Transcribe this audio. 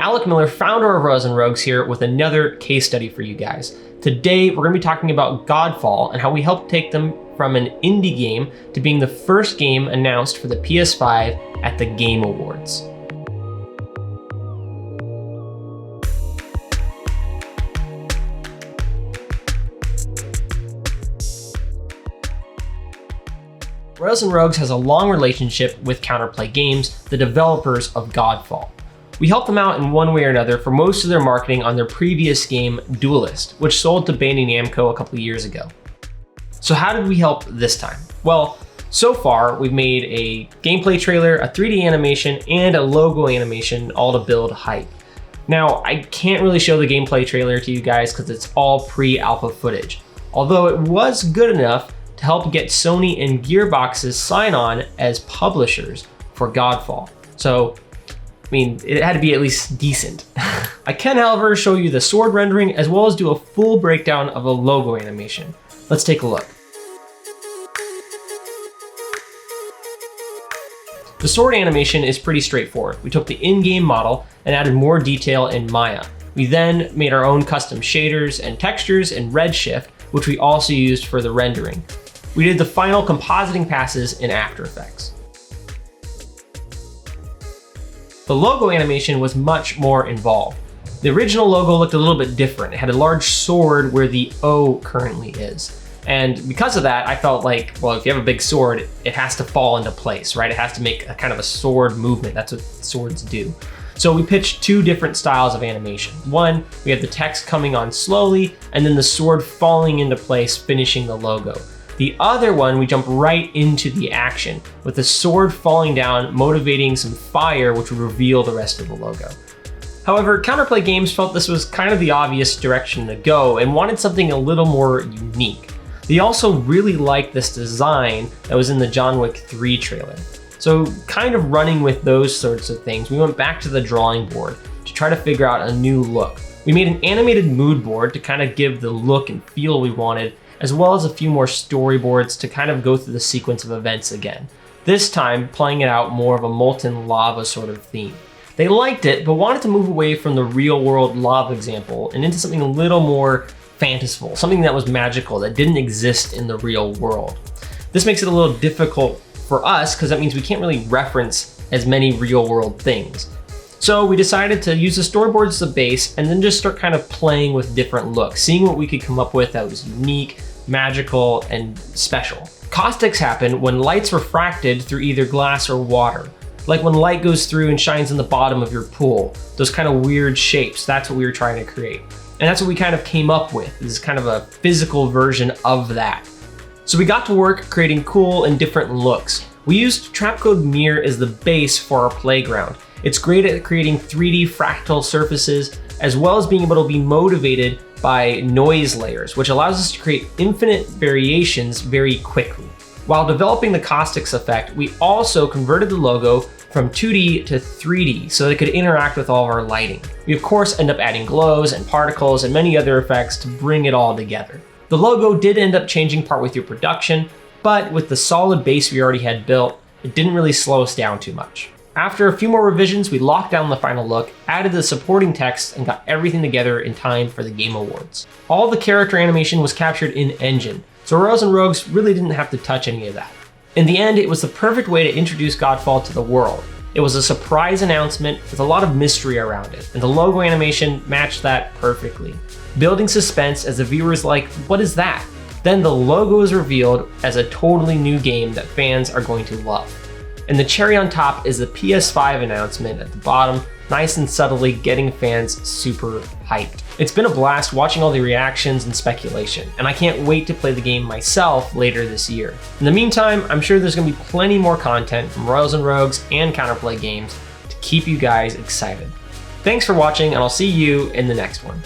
Alec Miller, founder of Royals and Rogues, here with another case study for you guys. Today, we're going to be talking about GodFall and how we helped take them from an indie game to being the first game announced for the PS5 at the Game Awards. Royals and Rogues has a long relationship with Counterplay Games, the developers of GodFall. We helped them out in one way or another for most of their marketing on their previous game, Duelist, which sold to Bandai Namco a couple of years ago. So how did we help this time? Well, so far we've made a gameplay trailer, a 3D animation, and a logo animation, all to build hype. Now, I can't really show the gameplay trailer to you guys because it's all pre-alpha footage, although it was good enough to help get Sony and Gearbox's sign-on as publishers for GodFall. So, I mean, it had to be at least decent. I can, however, show you the sword rendering as well as do a full breakdown of a logo animation. Let's take a look. The sword animation is pretty straightforward. We took the in-game model and added more detail in Maya. We then made our own custom shaders and textures in Redshift, which we also used for the rendering. We did the final compositing passes in After Effects. The logo animation was much more involved. The original logo looked a little bit different. It had a large sword where the O currently is. And because of that, I felt like, well, if you have a big sword, it has to fall into place, right? It has to make a kind of a sword movement. That's what swords do. So we pitched two different styles of animation. One, we had the text coming on slowly, and then the sword falling into place, finishing the logo. The other one, we jump right into the action, with the sword falling down, motivating some fire, which would reveal the rest of the logo. However, Counterplay Games felt this was kind of the obvious direction to go and wanted something a little more unique. They also really liked this design that was in the John Wick 3 trailer. So kind of running with those sorts of things, we went back to the drawing board to try to figure out a new look. We made an animated mood board to kind of give the look and feel we wanted, as well as a few more storyboards to kind of go through the sequence of events again. This time, playing it out more of a molten lava sort of theme. They liked it, but wanted to move away from the real world lava example and into something a little more fanciful, something that was magical, that didn't exist in the real world. This makes it a little difficult for us because that means we can't really reference as many real world things. So we decided to use the storyboards as a base and then just start kind of playing with different looks, seeing what we could come up with that was unique, magical, and special. Caustics happen when light's refracted through either glass or water. Like when light goes through and shines in the bottom of your pool, those kind of weird shapes, that's what we were trying to create. And that's what we kind of came up with, is kind of a physical version of that. So we got to work creating cool and different looks. We used Trapcode Mirror as the base for our playground. It's great at creating 3D fractal surfaces, as well as being able to be motivated by noise layers, which allows us to create infinite variations very quickly. While developing the caustics effect, we also converted the logo from 2D to 3D so that it could interact with all of our lighting. We of course end up adding glows and particles and many other effects to bring it all together. The logo did end up changing partway through production, but with the solid base we already had built, it didn't really slow us down too much. After a few more revisions, we locked down the final look, added the supporting text, and got everything together in time for the Game Awards. All the character animation was captured in Engine, so Royals and Rogues really didn't have to touch any of that. In the end, it was the perfect way to introduce GodFall to the world. It was a surprise announcement with a lot of mystery around it, and the logo animation matched that perfectly, building suspense as the viewer's like, what is that? Then the logo is revealed as a totally new game that fans are going to love. And the cherry on top is the PS5 announcement at the bottom, nice and subtly getting fans super hyped. It's been a blast watching all the reactions and speculation, and I can't wait to play the game myself later this year. In the meantime, I'm sure there's gonna be plenty more content from Royals and Rogues and Counterplay Games to keep you guys excited. Thanks for watching, and I'll see you in the next one.